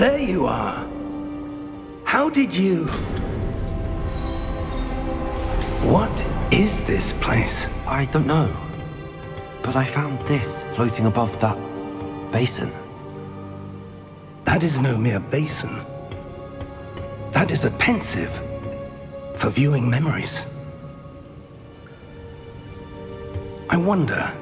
There you are. How did you... What is this place? I don't know. But I found this floating above that basin. That is no mere basin. That is a pensive for viewing memories. I wonder...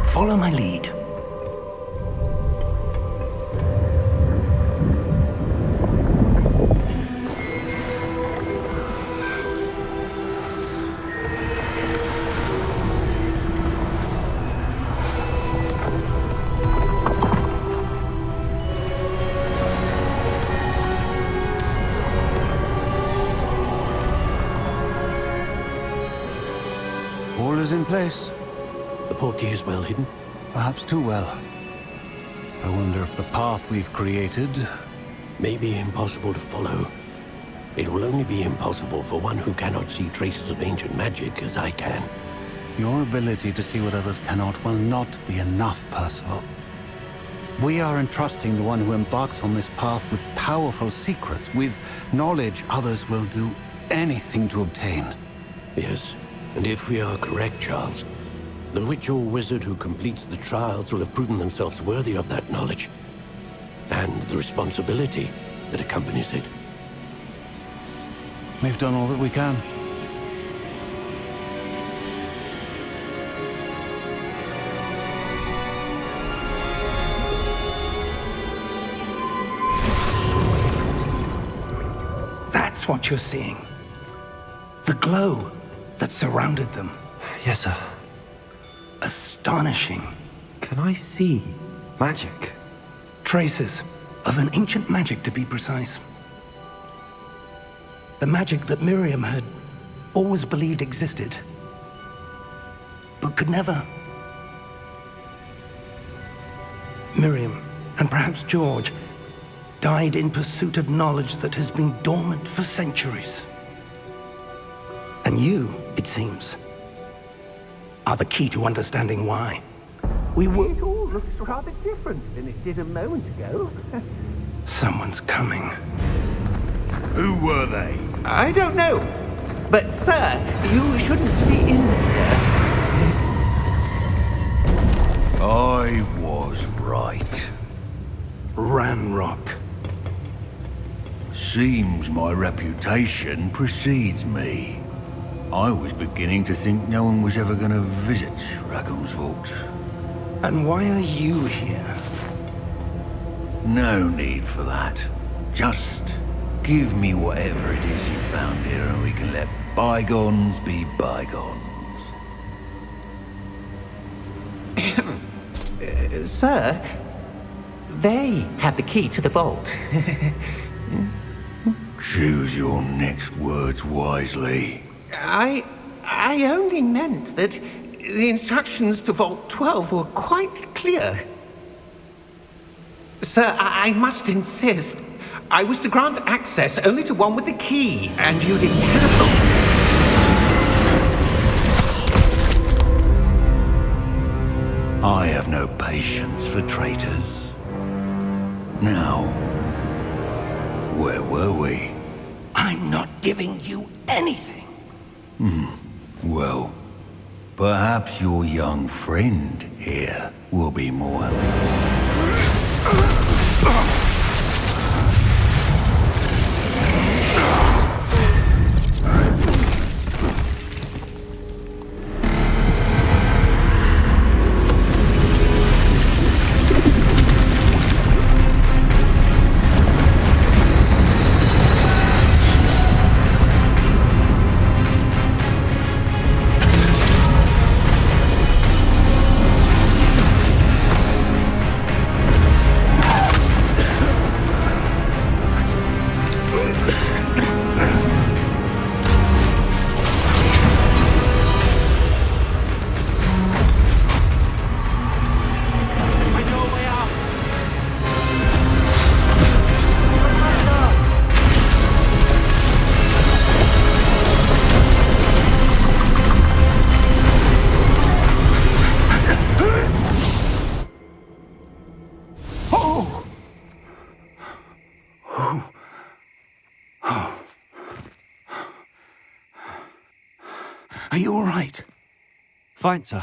Follow my lead. All is in place. The portkey is well hidden. Perhaps too well. I wonder if the path we've created... may be impossible to follow. It will only be impossible for one who cannot see traces of ancient magic as I can. Your ability to see what others cannot will not be enough, Percival. We are entrusting the one who embarks on this path with powerful secrets, with knowledge others will do anything to obtain. Yes, and if we are correct, Charles, the witch or wizard who completes the trials will have proven themselves worthy of that knowledge, and the responsibility that accompanies it. We've done all that we can. That's what you're seeing. The glow that surrounded them. Yes, sir. Astonishing. Can I see magic? Traces of an ancient magic, to be precise. The magic that Miriam had always believed existed, but could never. Miriam, and perhaps George, died in pursuit of knowledge that has been dormant for centuries. And you, it seems, are the key to understanding why. We were... It all looks rather different than it did a moment ago. Someone's coming. Who were they? I don't know. But, sir, you shouldn't be in here. I was right. Ranrock. Seems my reputation precedes me. I was beginning to think no one was ever going to visit Rackham's Vault. And why are you here? No need for that. Just give me whatever it is you found here and we can let bygones be bygones. Sir, they have the key to the vault. Choose your next words wisely. I only meant that the instructions to Vault 12 were quite clear. Sir, I must insist. I was to grant access only to one with the key, and you didn't have them. I have no patience for traitors. Now, where were we? I'm not giving you anything. Well, perhaps your young friend here will be more helpful. Are you all right? Fine, sir.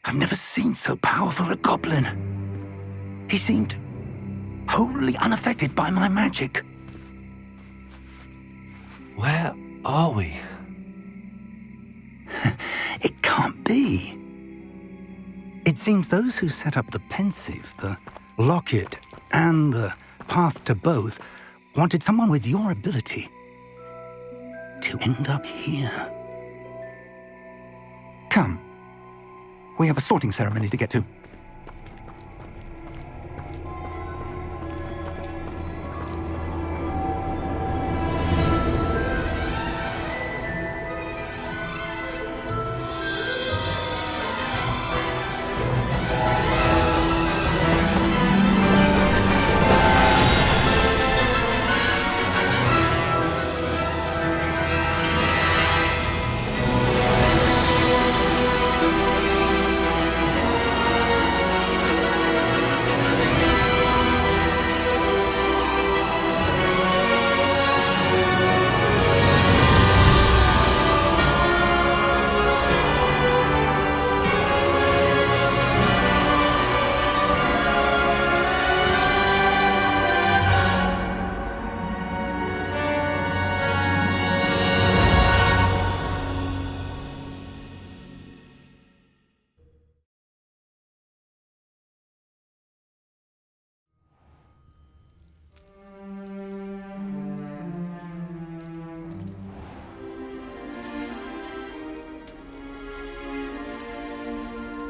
I've never seen so powerful a goblin. He seemed wholly unaffected by my magic. Where are we? It can't be. It seems those who set up the pensive, the locket, and the path to both wanted someone with your ability to end up here. Come. We have a sorting ceremony to get to.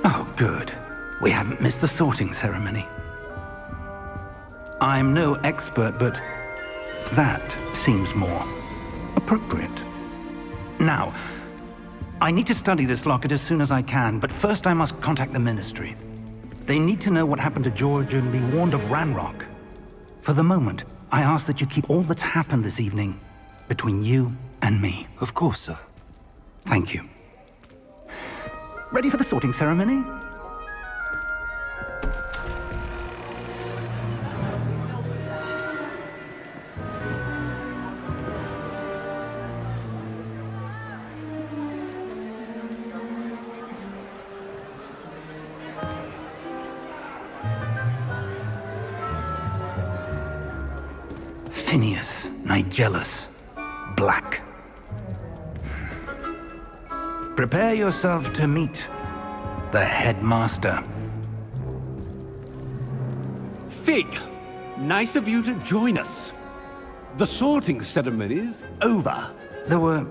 Oh, good. We haven't missed the sorting ceremony. I'm no expert, but that seems more appropriate. Now, I need to study this locket as soon as I can, but first I must contact the Ministry. They need to know what happened to George and be warned of Ranrock. For the moment, I ask that you keep all that's happened this evening between you and me. Of course, sir. Thank you. Ready for the sorting ceremony? Phineas, Nigellus, Black. Prepare yourself to meet the headmaster. Fig, nice of you to join us. The sorting ceremony's over. There were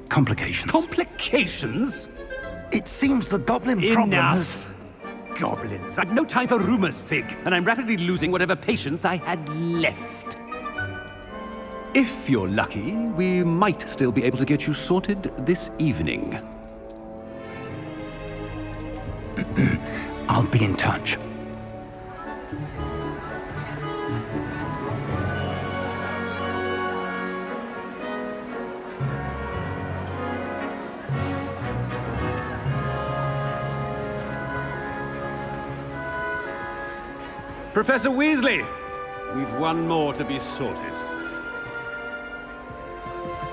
complications. Complications? It seems the goblin problem has... Enough! Goblins. I've no time for rumors, Fig, and I'm rapidly losing whatever patience I had left. If you're lucky, we might still be able to get you sorted this evening. I'll be in touch. Professor Weasley, we've one more to be sorted.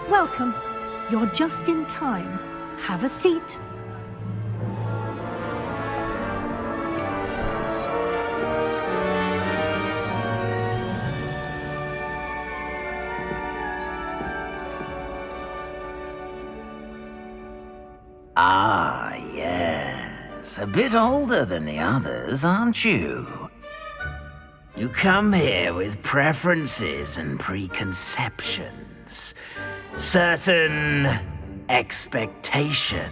Welcome. You're just in time. Have a seat. Ah, yes. A bit older than the others, aren't you? You come here with preferences and preconceptions. Certain expectations.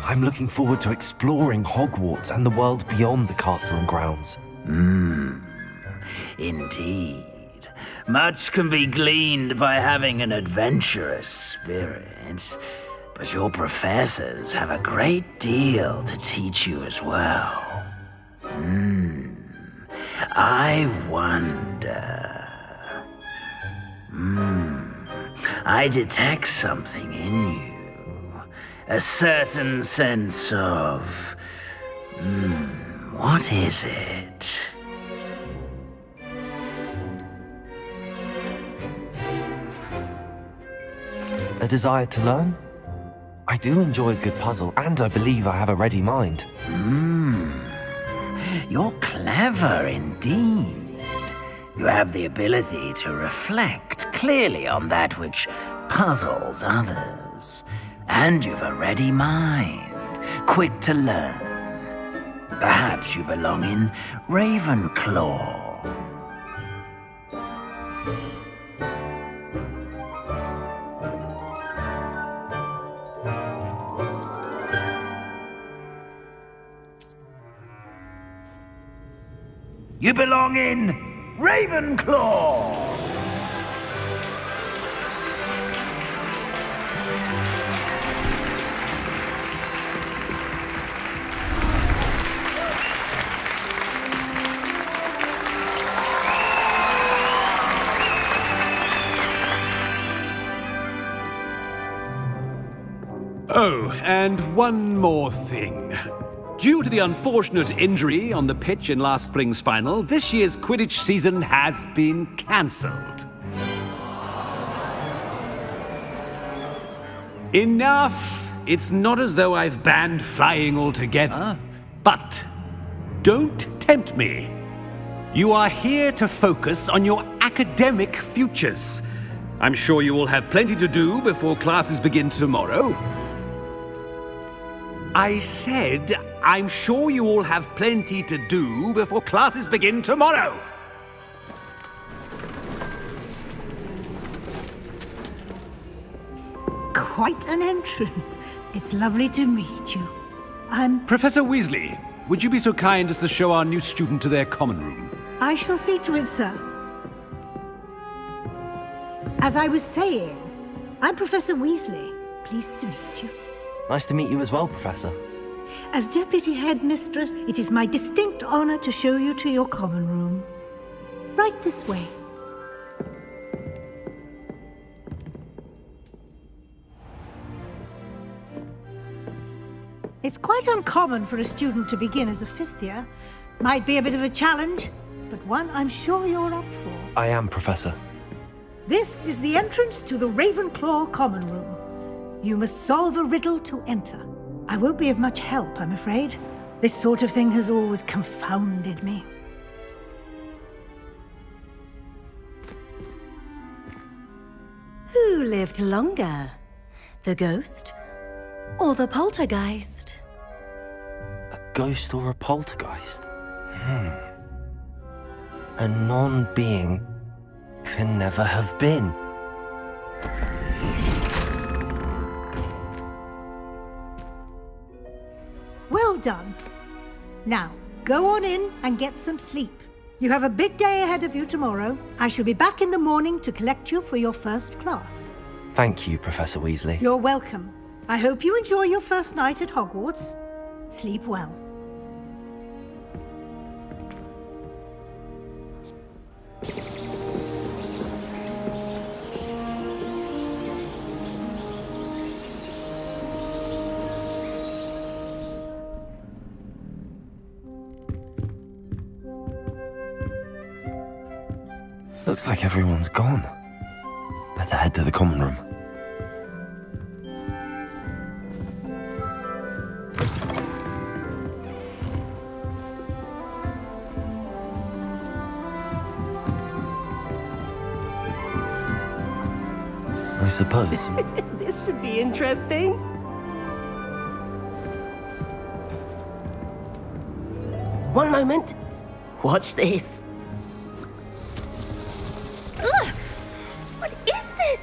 I'm looking forward to exploring Hogwarts and the world beyond the castle and grounds. Indeed. Much can be gleaned by having an adventurous spirit, but your professors have a great deal to teach you as well. I wonder... I detect something in you. A certain sense of What is it? A desire to learn? I do enjoy a good puzzle, and I believe I have a ready mind. You're clever indeed. You have the ability to reflect clearly on that which puzzles others. And you've a ready mind, quick to learn. Perhaps you belong in Ravenclaw. You belong in Ravenclaw! Oh, and one more thing. Due to the unfortunate injury on the pitch in last spring's final, this year's Quidditch season has been cancelled. Enough! It's not as though I've banned flying altogether, but don't tempt me. You are here to focus on your academic futures. I'm sure you will have plenty to do before classes begin tomorrow. I said, I'm sure you all have plenty to do before classes begin tomorrow. Quite an entrance. It's lovely to meet you. Professor Weasley, would you be so kind as to show our new student to their common room? I shall see to it, sir. As I was saying, I'm Professor Weasley. Pleased to meet you. Nice to meet you as well, Professor. As Deputy Headmistress, it is my distinct honor to show you to your common room. Right this way. It's quite uncommon for a student to begin as a fifth year. Might be a bit of a challenge, but one I'm sure you're up for. I am, Professor. This is the entrance to the Ravenclaw common room. You must solve a riddle to enter. I won't be of much help, I'm afraid. This sort of thing has always confounded me. Who lived longer? The ghost or the poltergeist? A ghost or a poltergeist? A non-being can never have been. Well done. Now, go on in and get some sleep. You have a big day ahead of you tomorrow. I shall be back in the morning to collect you for your first class. Thank you, Professor Weasley. You're welcome. I hope you enjoy your first night at Hogwarts. Sleep well. Looks like everyone's gone. Better head to the common room. I suppose. This should be interesting. One moment. Watch this. Ugh! What is this?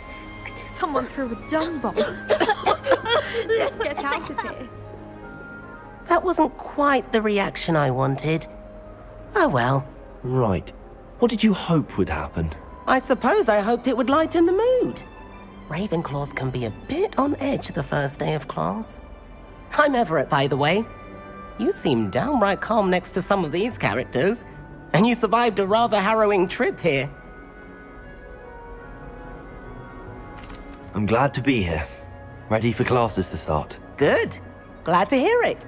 Someone threw a dung bomb. Let's get out of here. That wasn't quite the reaction I wanted. Oh well. Right. What did you hope would happen? I suppose I hoped it would lighten the mood. Ravenclaws can be a bit on edge the first day of class. I'm Everett, by the way. You seem downright calm next to some of these characters, and you survived a rather harrowing trip here. I'm glad to be here. Ready for classes to start. Good. Glad to hear it.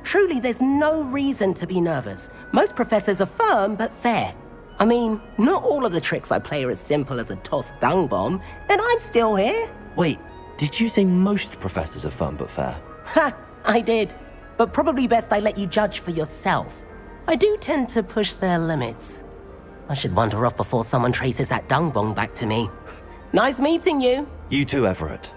Truly, there's no reason to be nervous. Most professors are firm but fair. I mean, not all of the tricks I play are as simple as a tossed dung bomb, and I'm still here. Wait, did you say most professors are firm but fair? Ha, I did. But probably best I let you judge for yourself. I do tend to push their limits. I should wander off before someone traces that dung bomb back to me. Nice meeting you. You too, Everett.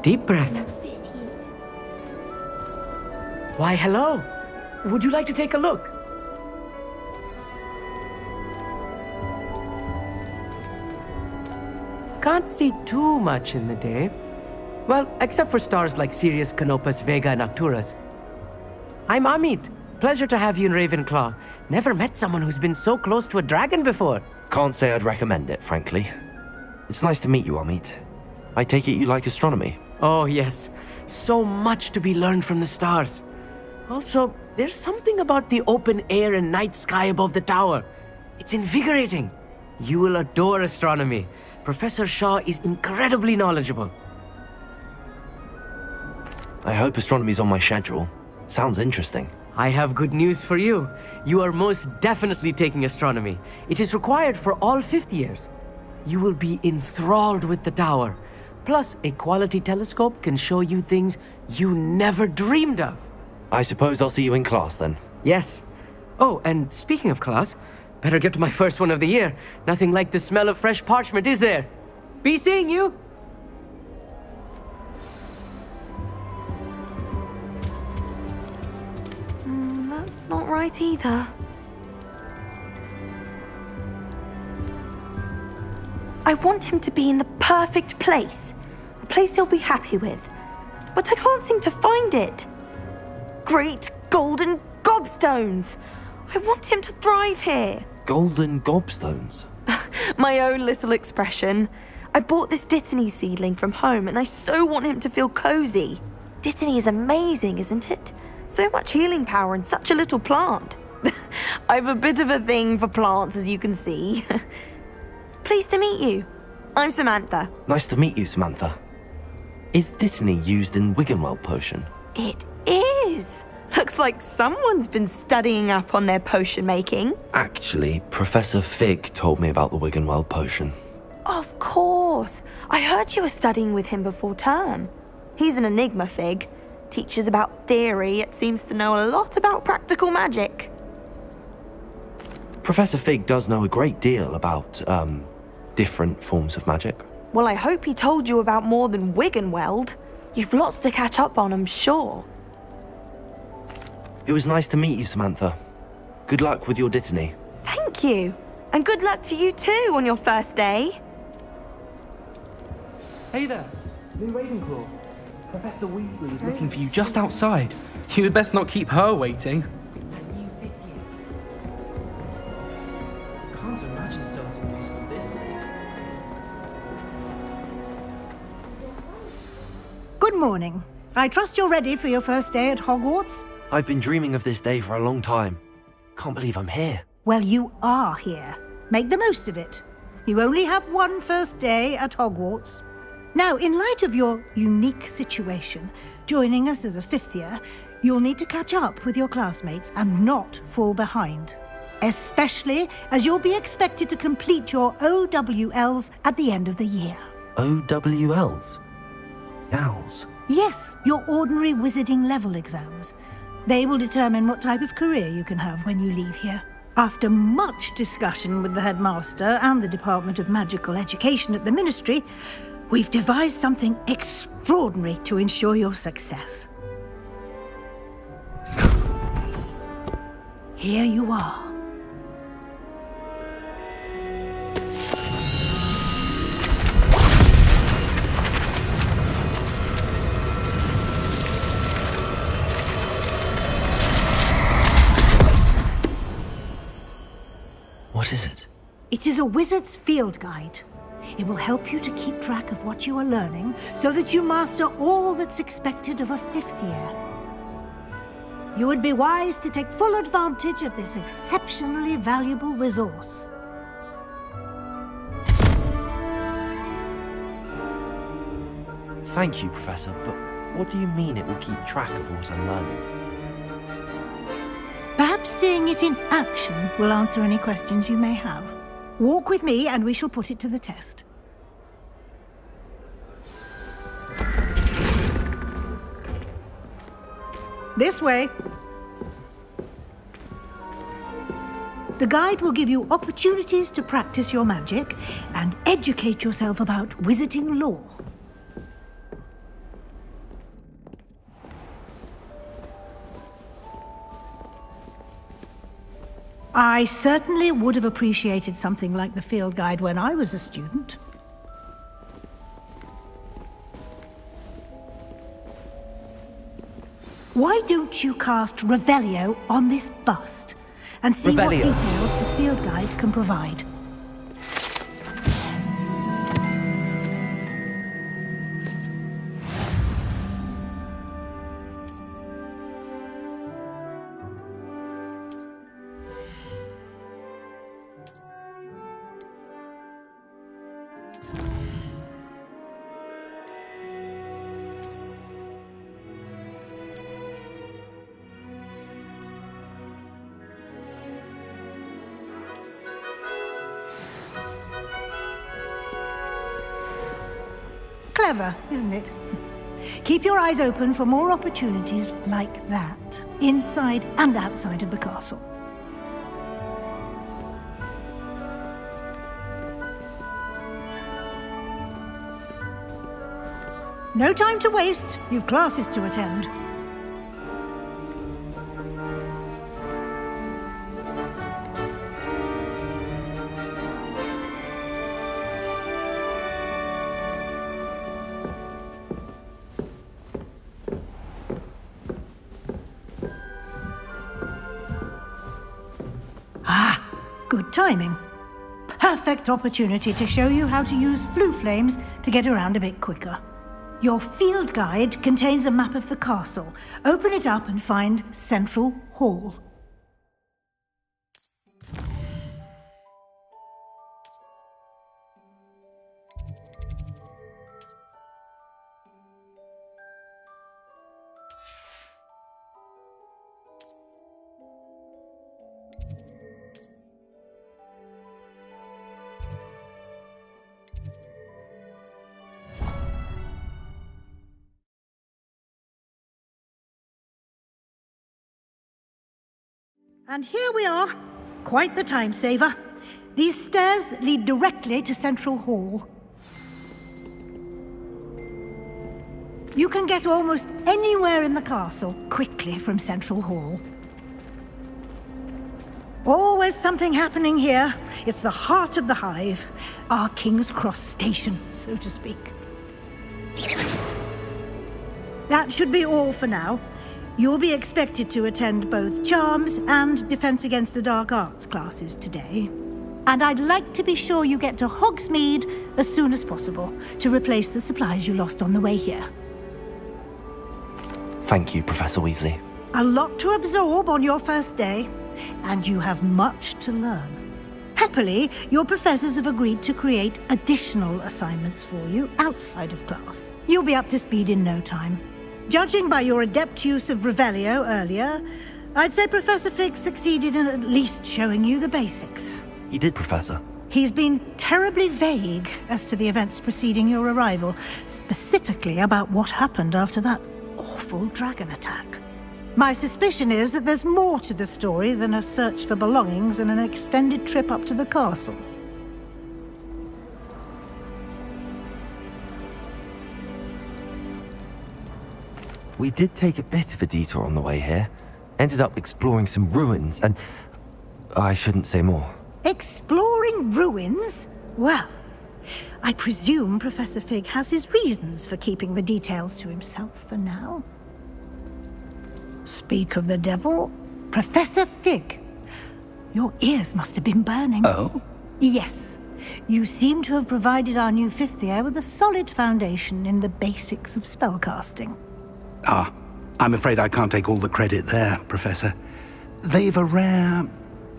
Deep breath. Why, hello. Would you like to take a look? Can't see too much in the day. Well, except for stars like Sirius, Canopus, Vega, and Arcturus. I'm Amit. Pleasure to have you in Ravenclaw. Never met someone who's been so close to a dragon before. Can't say I'd recommend it, frankly. It's nice to meet you, Amit. I take it you like astronomy? Oh, yes. So much to be learned from the stars. Also, there's something about the open air and night sky above the tower. It's invigorating. You will adore astronomy. Professor Shaw is incredibly knowledgeable. I hope astronomy's on my schedule. Sounds interesting. I have good news for you. You are most definitely taking astronomy. It is required for all 5th years. You will be enthralled with the tower. Plus, a quality telescope can show you things you never dreamed of. I suppose I'll see you in class then. Yes. Oh, and speaking of class, better get to my first one of the year. Nothing like the smell of fresh parchment, is there? Be seeing you! That's not right either. I want him to be in the perfect place. A place he'll be happy with. But I can't seem to find it. Great golden gobstones! I want him to thrive here. Golden gobstones? My own little expression. I bought this Dittany seedling from home and I so want him to feel cozy. Dittany is amazing, isn't it? So much healing power in such a little plant. I've a bit of a thing for plants, as you can see. Pleased to meet you. I'm Samantha. Nice to meet you, Samantha. Is Dittany used in Wiggenweld potion? It is. Looks like someone's been studying up on their potion making. Actually, Professor Fig told me about the Wiggenweld potion. Of course. I heard you were studying with him before term. He's an enigma, Fig. Teaches about theory, yet seems to know a lot about practical magic. Professor Fig does know a great deal about, different forms of magic. Well, I hope he told you about more than Wiggenweld. You've lots to catch up on, I'm sure. It was nice to meet you, Samantha. Good luck with your Dittany. Thank you. And good luck to you too on your first day. Hey there, New Ravenclaw. Professor Weasley is looking for you just outside. You'd best not keep her waiting. Can't imagine starting musical this late. Good morning. I trust you're ready for your first day at Hogwarts? I've been dreaming of this day for a long time. Can't believe I'm here. Well, you are here. Make the most of it. You only have one first day at Hogwarts. Now, in light of your unique situation, joining us as a 5th year, you'll need to catch up with your classmates and not fall behind. Especially as you'll be expected to complete your OWLs at the end of the year. OWLs? Owls? Yes, your ordinary wizarding level exams. They will determine what type of career you can have when you leave here. After much discussion with the headmaster and the Department of Magical Education at the Ministry, we've devised something extraordinary to ensure your success. Here you are. What is it? It is a wizard's field guide. It will help you to keep track of what you are learning so that you master all that's expected of a 5th year. You would be wise to take full advantage of this exceptionally valuable resource. Thank you, Professor, but what do you mean it will keep track of what I'm learning? Perhaps seeing it in action will answer any questions you may have. Walk with me and we shall put it to the test. This way. The guide will give you opportunities to practice your magic and educate yourself about wizarding lore. I certainly would have appreciated something like the field guide when I was a student. Why don't you cast Revelio on this bust and see what details the field guide can provide? Clever, isn't it? Keep your eyes open for more opportunities like that, inside and outside of the castle. No time to waste. You've classes to attend. Good timing. Perfect opportunity to show you how to use flue flames to get around a bit quicker. Your field guide contains a map of the castle. Open it up and find Central Hall. And here we are. Quite the time saver. These stairs lead directly to Central Hall. You can get almost anywhere in the castle quickly from Central Hall. Always something happening here. It's the heart of the hive. Our King's Cross station, so to speak. That should be all for now. You'll be expected to attend both Charms and Defense Against the Dark Arts classes today. And I'd like to be sure you get to Hogsmeade as soon as possible to replace the supplies you lost on the way here. Thank you, Professor Weasley. A lot to absorb on your first day, and you have much to learn. Happily, your professors have agreed to create additional assignments for you outside of class. You'll be up to speed in no time. Judging by your adept use of Revelio earlier, I'd say Professor Fig succeeded in at least showing you the basics. He did, Professor. He's been terribly vague as to the events preceding your arrival, specifically about what happened after that awful dragon attack. My suspicion is that there's more to the story than a search for belongings and an extended trip up to the castle. We did take a bit of a detour on the way here. Ended up exploring some ruins and... I shouldn't say more. Exploring ruins? Well, I presume Professor Fig has his reasons for keeping the details to himself for now. Speak of the devil, Professor Fig. Your ears must have been burning. Oh? Yes. You seem to have provided our new fifth year with a solid foundation in the basics of spellcasting. Ah, I'm afraid I can't take all the credit there, Professor. They've a rare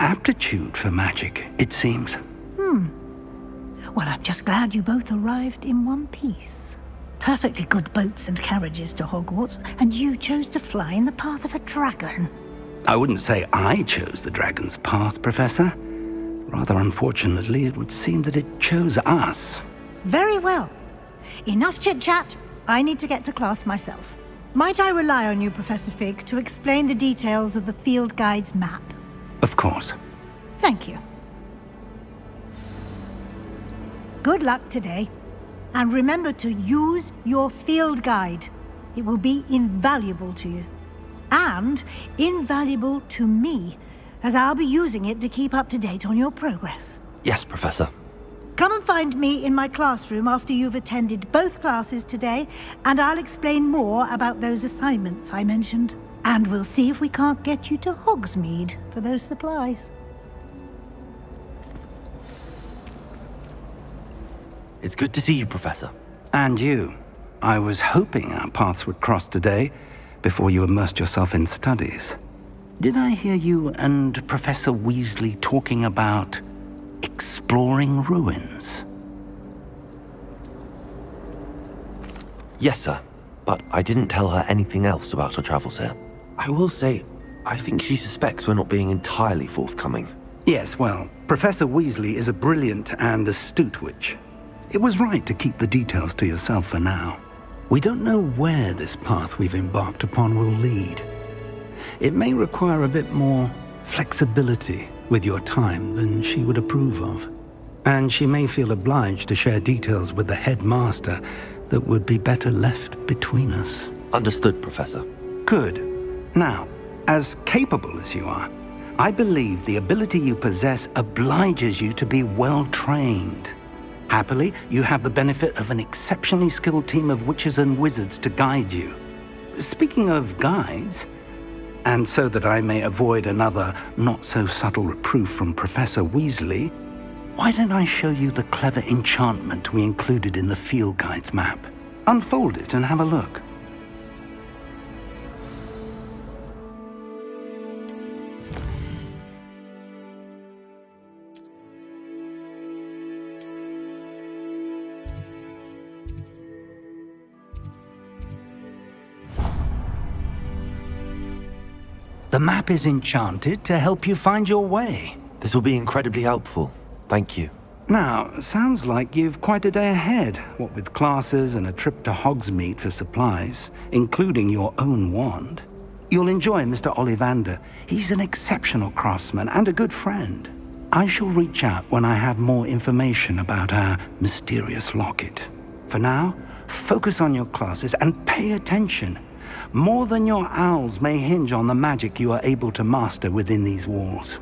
aptitude for magic, it seems. Well, I'm just glad you both arrived in one piece. Perfectly good boats and carriages to Hogwarts, and you chose to fly in the path of a dragon. I wouldn't say I chose the dragon's path, Professor. Rather unfortunately, it would seem that it chose us. Very well. Enough chit-chat. I need to get to class myself. Might I rely on you, Professor Fig, to explain the details of the field guide's map? Of course. Thank you. Good luck today. And remember to use your field guide. It will be invaluable to you. And invaluable to me, as I'll be using it to keep up to date on your progress. Yes, Professor. Come and find me in my classroom after you've attended both classes today, and I'll explain more about those assignments I mentioned. And we'll see if we can't get you to Hogsmeade for those supplies. It's good to see you, Professor. And you. I was hoping our paths would cross today, before you immersed yourself in studies. Did I hear you and Professor Weasley talking about exploring ruins? Yes, sir. But I didn't tell her anything else about our travels here. I will say, I think she suspects we're not being entirely forthcoming. Yes, well, Professor Weasley is a brilliant and astute witch. It was right to keep the details to yourself for now. We don't know where this path we've embarked upon will lead. It may require a bit more flexibility with your time than she would approve of. And she may feel obliged to share details with the headmaster that would be better left between us. Understood, Professor. Good. Now, as capable as you are, I believe the ability you possess obliges you to be well-trained. Happily, you have the benefit of an exceptionally skilled team of witches and wizards to guide you. Speaking of guides, and so that I may avoid another not-so-subtle reproof from Professor Weasley, why don't I show you the clever enchantment we included in the field guide's map? Unfold it and have a look. The map is enchanted to help you find your way. This will be incredibly helpful. Thank you. Now, sounds like you've quite a day ahead, what with classes and a trip to Hogsmeade for supplies, including your own wand. You'll enjoy Mr. Ollivander. He's an exceptional craftsman and a good friend. I shall reach out when I have more information about our mysterious locket. For now, focus on your classes and pay attention. More than your owls may hinge on the magic you are able to master within these walls.